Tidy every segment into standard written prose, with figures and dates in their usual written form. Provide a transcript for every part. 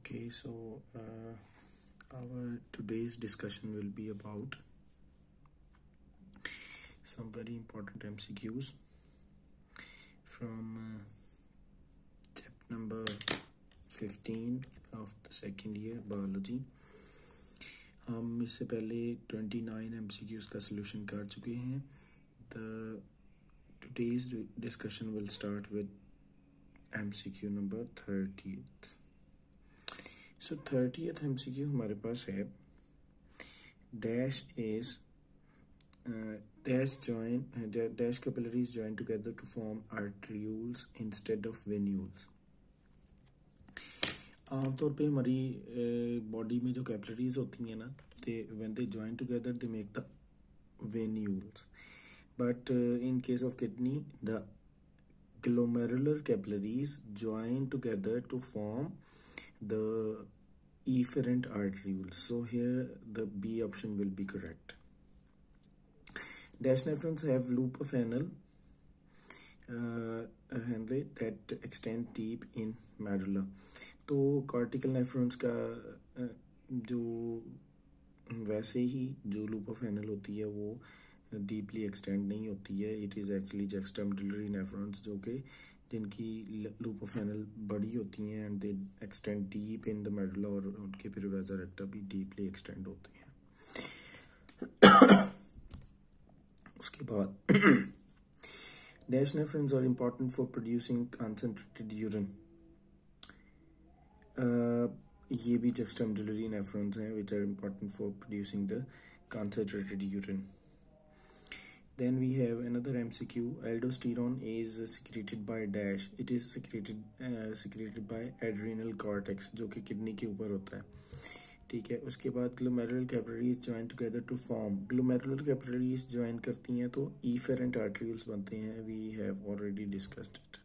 Okay, so our today's discussion will be about some very important MCQs from chapter number 15 of the second year biology. हम इससे पहले 29 MCQs का solution कर चुके हैं. Today's discussion will start with MCQ number 30th. So 30th MCQ हमारे पास है dash capillaries join together to form arterioles instead of venules. आमतौर पे हमारी बॉडी में जो कैपिलरीज होती हैं ना, when they join together they make the venules, but in case of kidney the glomerular capillaries join together to form the efferent arterioles. So here the B option will be correct. Dash nephrons have loop of anal that extend deep in medulla. तो cortical nephrons का जो वैसे ही जो loop of anal होती है वो deeply extend नहीं होती है. It is actually juxtamedullary nephrons जो कि जिनकी loop of anal बड़ी होती हैं and they extend deep in the medulla, और उनके perivasa recta भी deeply extend होते हैं. उसके बाद dash nephrons are important for producing concentrated urine. ये भी juxtamedullary nephrons हैं which are important for producing the concentrated urine. Then we have another MCQ. Aldosterone is secreted by dash. It is secreted by adrenal cortex जो कि kidney के ऊपर होता है. ठीक है. उसके बाद glomerular capillaries join together to form. Glomerular capillaries join करती हैं तो efferent arterioles बनते हैं. We have already discussed it.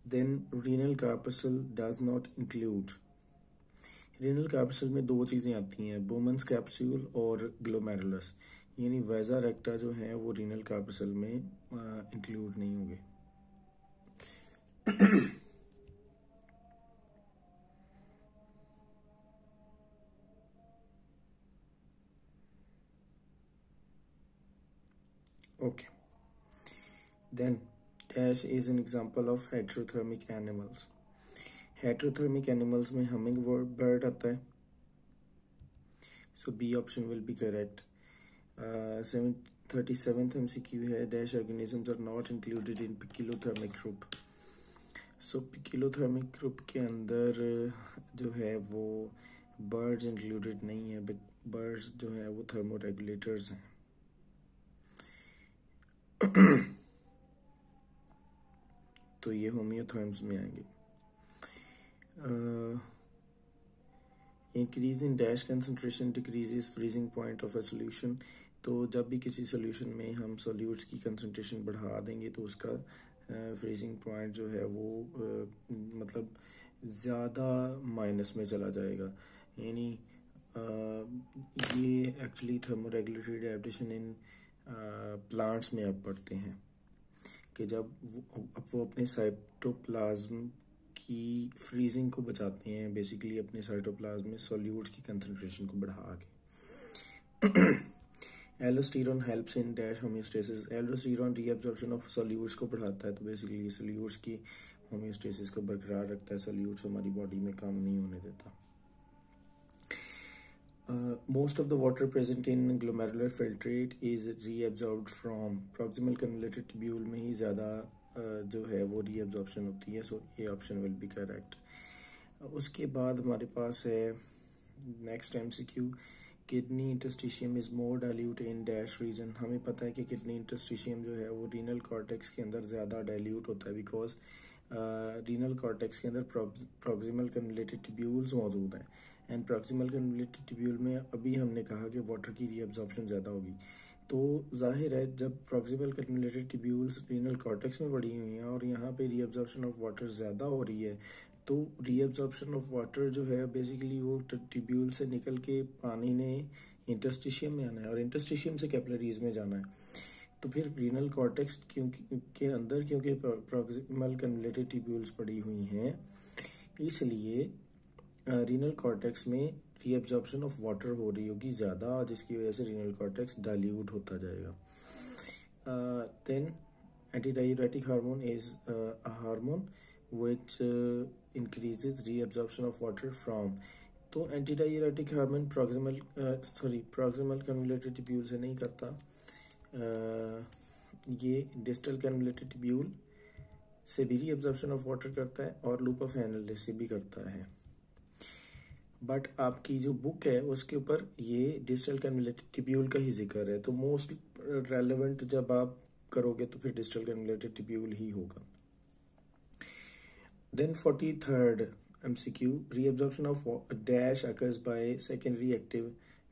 Then renal corpuscle does not include. renal corpuscle में दो चीज़ें आती हैं, Bowman's capsule और glomerulus. यानी वैसा रेक्टा जो है वो renal corpuscle में इंक्लूड नहीं होंगे. Okay. Then dash is an example of heterothermic animals. Heterothermic animals में hummingbird आता है. So B option will be correct. 37th MCQ है dash organisms are not included in poikilothermic group. So poikilothermic group के अंदर जो है वो birds included नहीं है. Birds जो है वो thermoregulators हैं. तो ये होमियोथर्म्स में आएंगे. Increase in dash concentration decreases freezing point of a solution. तो जब भी किसी सोल्यूशन में हम सोल्यूट्स की कंसंट्रेशन बढ़ा देंगे तो उसका फ्रीजिंग पॉइंट जो है वो मतलब ज़्यादा माइनस में चला जाएगा. यानी ये actually thermoregulatory adaptation in plants में अब पढ़ते हैं कि जब वो अपने साइटोप्लाज्म की फ्रीजिंग को बचाते हैं, बेसिकली अपने साइटोप्लाज्म में सॉल्यूट्स की कंसंट्रेशन को बढ़ा के. Aldosterone helps in dash homeostasis. Aldosterone reabsorption of solutes को बढ़ाता है, तो बेसिकली सॉल्यूट्स की होमियोस्टेसिस को बरकरार रखता है. सॉल्यूट्स हमारी बॉडी में काम नहीं होने देता. Most of the water present in glomerular filtrate is reabsorbed from proximal convoluted tubule में ही ज़्यादा जो है वो reabsorption होती है. So ये option will be correct. उसके बाद हमारे पास है next MCQ. Kidney interstitium is more dilute in dash region. हमें पता है कि kidney interstitium जो है वो renal cortex के अंदर ज़्यादा dilute होता है because renal cortex के अंदर proximal convoluted tubules मौजूद हैं. एंड प्रॉक्सिमल कन्वोल्यूटेड ट्यूब्यूल में अभी हमने कहा कि वाटर की रीअब्जॉर्प्शन ज़्यादा होगी. तो जाहिर है जब proximal convoluted tubules renal cortex में बढ़ी हुई हैं और यहाँ पे रीअब्जॉर्प्शन ऑफ वाटर ज़्यादा हो रही है, तो रीअब्जॉर्प्शन ऑफ वाटर जो है बेसिकली वो ट्यूब्यूल से निकल के पानी ने इंटरस्टिशियम में आना है और इंटरस्टिशियम से कैपिलरीज में जाना है. तो फिर रीनल कॉर्टेक्स के अंदर क्योंकि प्रॉक्सिमल कन्वोल्यूटेड ट्यूब्यूल्स पड़ी हुई हैं, इसलिए रीनल कॉर्टेक्स में रीअब्जॉर्प्शन ऑफ वाटर हो रही होगी ज़्यादा, जिसकी वजह से रीनल कॉर्टेक्स डाइल्यूट होता जाएगा. Then antidiuretic hormone is a hormone which increases reabsorption of water from. तो antidiuretic hormone proximal convoluted tubule से नहीं करता, ये distal convoluted tubule से भी reabsorption of water करता है और loop of Henle से भी करता है. बट आपकी जो बुक है उसके ऊपर ये डिस्टल कन्वोल्यूटेड ट्यूब्यूल का ही जिक्र है, तो मोस्ट रेलेवेंट जब आप करोगे तो फिर डिस्टल कन्वोल्यूटेड ट्यूब्यूल ही होगा. Then 43rd MCQ, reabsorption of dash occurs by secondary active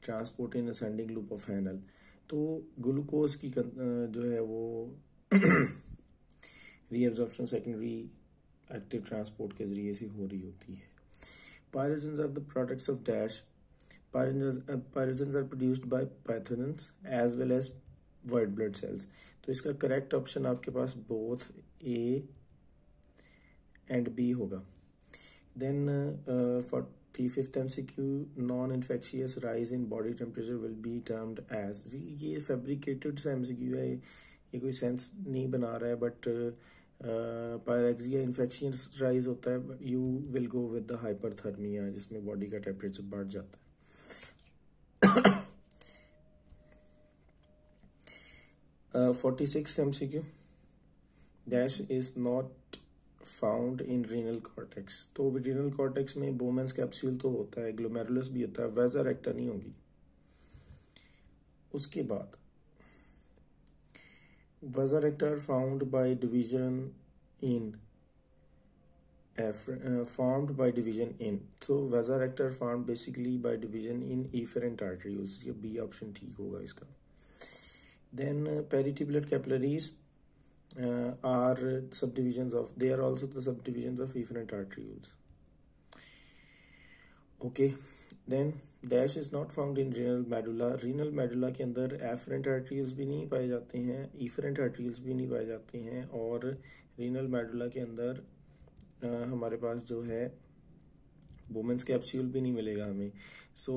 transport in ascending loop of Henle. तो ग्लूकोज की जो है वो रीअब्जॉर्प्शन सेकेंडरी एक्टिव ट्रांसपोर्ट के जरिए से हो रही होती है. Pyrogens are the products of dash. Pyrogens are produced by pyrogens as well as white blood cells. तो इसका करेक्ट ऑप्शन आपके पास बोथ A एंड B होगा. Then 45th MCQ, non infectious rise in body temperature will be termed as. ये fabricated सा MCQ है, ये कोई सेंस नहीं बना रहा है, बट पायरेक्सिया इन्फेक्शियस राइज होता है, you will go with the hyperthermia जिसमें बॉडी का टेम्परेचर बढ़ जाता है. 46th MCQ, dash is not found in renal cortex. तो रीनल कॉर्टेक्स में बोमेंस कैप्सूल तो होता है, ग्लोमेरुलस भी होता है, वेजा रेक्टा नहीं होगी. उसके बाद vasa recta are formed by division in. So vasa recta are formed basically by division in efferent arterioles. ये B ऑप्शन ठीक होगा इसका. Then peritubular capillaries are subdivisions of, they are also the subdivisions of efferent arterioles. Okay, then dash is not found in renal medulla. Renal medulla के अंदर efferent आर्टरील्स भी नहीं पाए जाते हैं, इफरेंट आर्टरील्स भी नहीं पाए जाते हैं, और रीनल मेडुला के अंदर हमारे पास जो है वुमेन्स कैप्सूल भी नहीं मिलेगा हमें. सो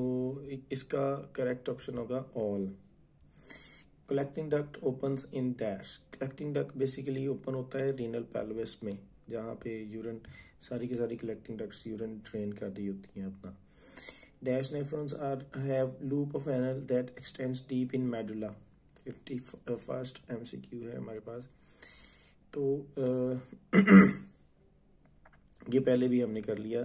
इसका करेक्ट ऑप्शन होगा all. Collecting duct opens in dash. Collecting duct basically open होता है रीनल पेल्विस में, जहाँ पे यूरिन सारी की सारी कलेक्टिंग डक्ट्स यूरिन ड्रेन कर रही होती हैं अपना. Dash nephrons have loop of Henle that extends deep in medulla. 51st MCQ है हमारे पास. तो ये पहले भी हमने कर लिया.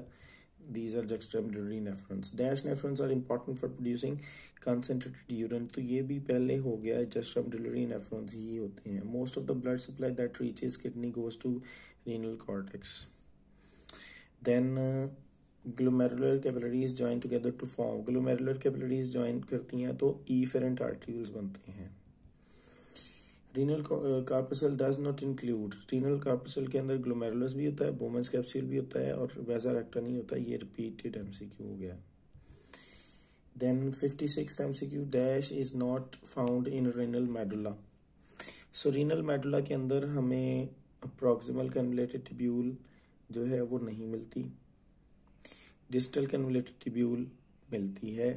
These are juxtamedullary nephrons. Dash nephrons are important for producing concentrated urine. तो ये भी पहले हो गया, juxtamedullary nephrons ही होते हैं. Most of the blood supply that reaches kidney goes to renal cortex. Then glomerular capillaries join together to form. glomerular capillaries join करती हैं तो efferent arterioles बनते हैं. renal corpuscle does not include. renal corpuscle के अंदर glomerulus भी होता है, Bowman's capsule भी होता है, और वैसा रेक्टा नहीं होता. ये repeated MCQ हो गया. then 56th MCQ, dash is not found in renal medulla. so renal medulla के अंदर हमें proximal convoluted tubule जो है वो नहीं मिलती, डिस्टल कन्वोल्यूटेड ट्यूब्यूल मिलती है.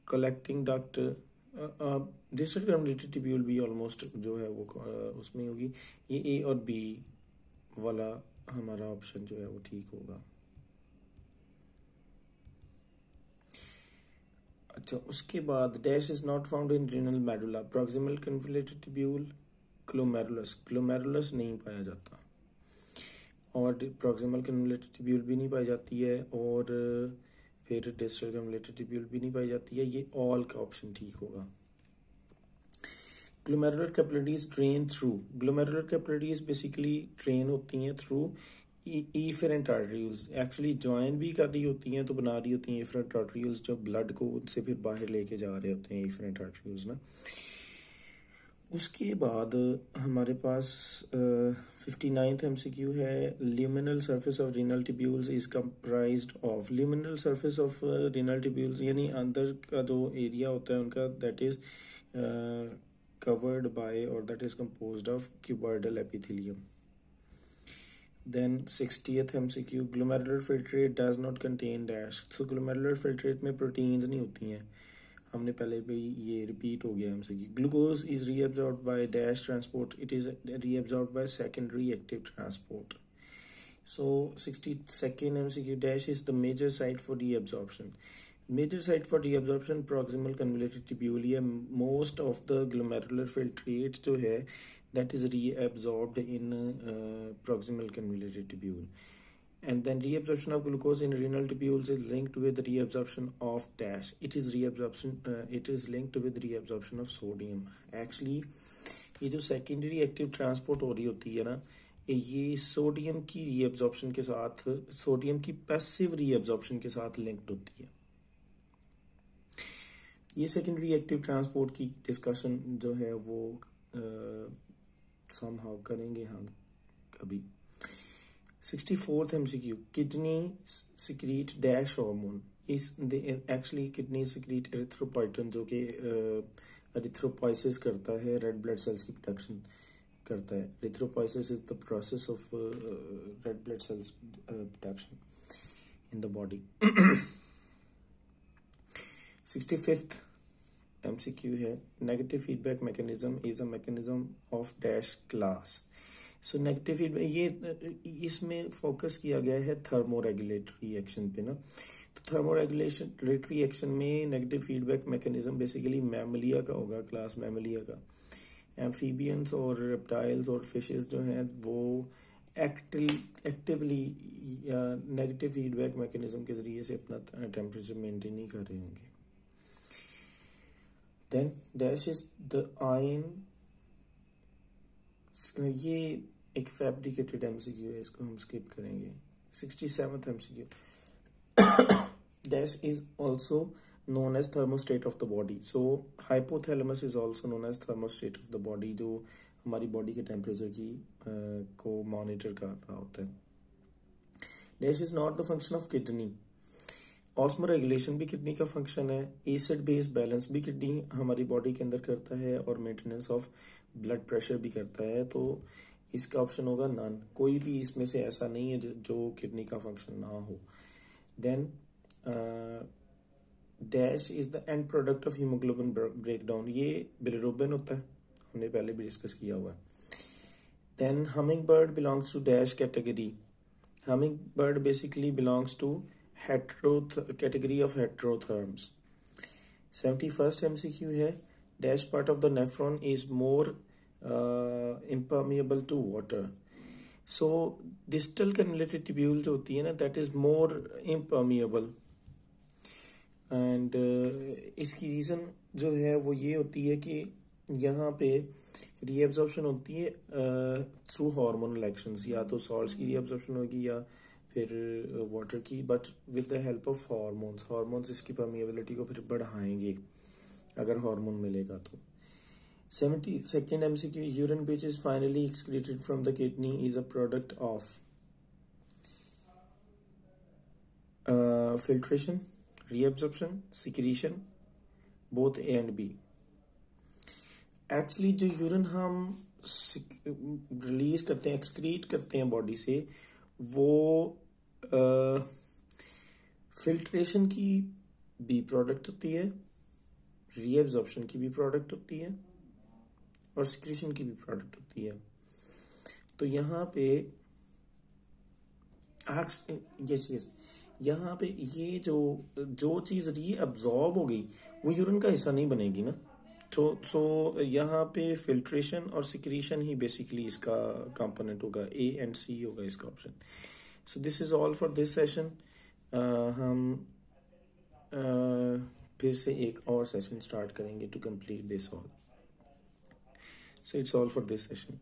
Collecting duct, distal convoluted tubule भी ऑलमोस्ट जो है वो उसमें होगी. ये ए और बी वाला हमारा ऑप्शन जो है वो ठीक होगा. अच्छा, उसके बाद dash is not found in renal medulla. Proximal convoluted tubule, glomerulus नहीं पाया जाता, और प्रॉक्सिमल कन्वोल्यूटेड ट्यूब्यूल भी नहीं पाई जाती है, और फिर डिस्टल कन्वोल्यूटेड ट्यूब्यूल भी नहीं पाई जाती है. ये ऑल का ऑप्शन ठीक होगा. Glomerular capillaries drain through. Glomerular capillaries basically drain होती हैं थ्रू इफरेंट आर्टरील्स. एक्चुअली ज्वाइन भी कर रही होती हैं, तो बना रही होती हैं इफरेंट आर्टरील्स जो ब्लड को उनसे फिर बाहर लेके जा रहे होते हैं इफरेंट आर्टरील्स ना. उसके बाद हमारे पास 59th MCQ है. Luminal surface of renal tubules is comprised of. Luminal surface of renal tubules यानी अंदर का जो एरिया होता है उनका, that is covered by, or that is composed of, cuboidal epithelium. Then 60th MCQ, glomerular filtrate does not contain dash. So glomerular filtrate में proteins नहीं होती हैं, हमने पहले भी ये repeat हो गया MCQ. Glucose is reabsorbed by dash transport. It is reabsorbed by secondary active transport. So 62nd MCQ, dash is the major site for reabsorption. Major site for reabsorption proximal convoluted tubule है. Most of the glomerular filtrate जो है that is reabsorbed in proximal convoluted tubule. And then reabsorption of glucose in renal tubules is linked with reabsorption of dash. It is linked with reabsorption of sodium. Actually ये जो secondary active transport हो रही होती है ना, ये sodium की reabsorption के साथ, सोडियम की पैसिव रीअब्जॉर्प्शन के साथ लिंक्ड होती है. ये सेकेंडरी एक्टिव ट्रांसपोर्ट की डिस्कशन जो है वो समहाउ करेंगे हम कभी. 64th MCQ, kidney secrete dash hormone. इस एक्चुअली किडनी सिक्रीट एरिथ्रोपोइटिन जो कि एरिथ्रोपोइसिस करता है, रेड ब्लड सेल्स की प्रोडक्शन करता है. Erythropoiesis is the process of red blood cells production in the body. 65th MCQ है, negative feedback mechanism is a mechanism of dash class. So negative feedback, ये इसमें focus किया गया है thermoregulatory action पे ना. तो थर्मोरेगुलेटरी एक्शन में नेगेटिव फीडबैक मैकेनिज्म बेसिकली मैमलिया का होगा, क्लास मैमलिया का. एम्फीबियंस और रेप्टाइल्स और फिशेस जो हैं वो एक्टिवली या नेगेटिव फीडबैक मैकेनिज्म के जरिए से अपना टेम्परेचर मेंटेन नहीं कर रहे होंगे. Then dash is the ion. ये एक फैब्रिकेटेड MCQ है, इसको हम स्किप करेंगे. 67th MCQ, dash is also known as thermostat of the body. So hypothalamus is also known as thermostat of the body, जो हमारी बॉडी के टेम्परेचर की को मॉनिटर कर रहा होता है. dash is not the function of kidney. Osmo regulation भी किडनी का फंक्शन है. एसिड बेस बैलेंस भी किडनी हमारी बॉडी के अंदर करता है, और मेंटेनेंस ऑफ ब्लड प्रेशर भी करता है. तो इसका ऑप्शन होगा नन. कोई भी इसमें से ऐसा नहीं है जो किडनी का फंक्शन ना हो. Then dash is the end product of haemoglobin breakdown. ये बिलिरुबिन होता है, हमने पहले भी डिस्कस किया हुआ है. Then humming bird belongs to dash category. Humming bird basically belongs to category of heterotherms. 71st MCQ है, dash part of the nephron is more impermeable to water. So distal convoluted tubule जो होती है ना, that is more impermeable. And इसकी reason जो है वो ये होती है कि यहाँ पे रीएब्जॉर्प्शन होती है थ्रू हार्मोनल एक्शंस. या तो सॉल्ट्स की रीएब्जॉर्प्शन होगी या फिर वाटर की, but with the help of hormones इसकी परमिएबिलिटी को फिर बढ़ाएंगे अगर हार्मोन मिलेगा तो. 72nd MCQ, urine which is finally excreted from the kidney is a product of filtration, reabsorption, secretion, both A and B. Actually जो urine हम release करते हैं, एक्सक्रीट करते हैं बॉडी से, वो फिल्ट्रेशन की भी प्रोडक्ट होती है, रीएब्जॉर्प्शन की भी प्रोडक्ट होती है, और सिक्रीशन की भी प्रोडक्ट होती है. तो यहाँ पे यस यहाँ पे ये जो चीज़ रीअब्जॉर्ब हो गई वो यूरिन का हिस्सा नहीं बनेगी ना. तो यहाँ पे फिल्ट्रेशन और सिक्रीशन ही बेसिकली इसका कंपोनेंट होगा. A and C होगा इसका option. So this is all for this session. हम फिर से एक और सेशन स्टार्ट करेंगे to complete this all. So it's all for this session.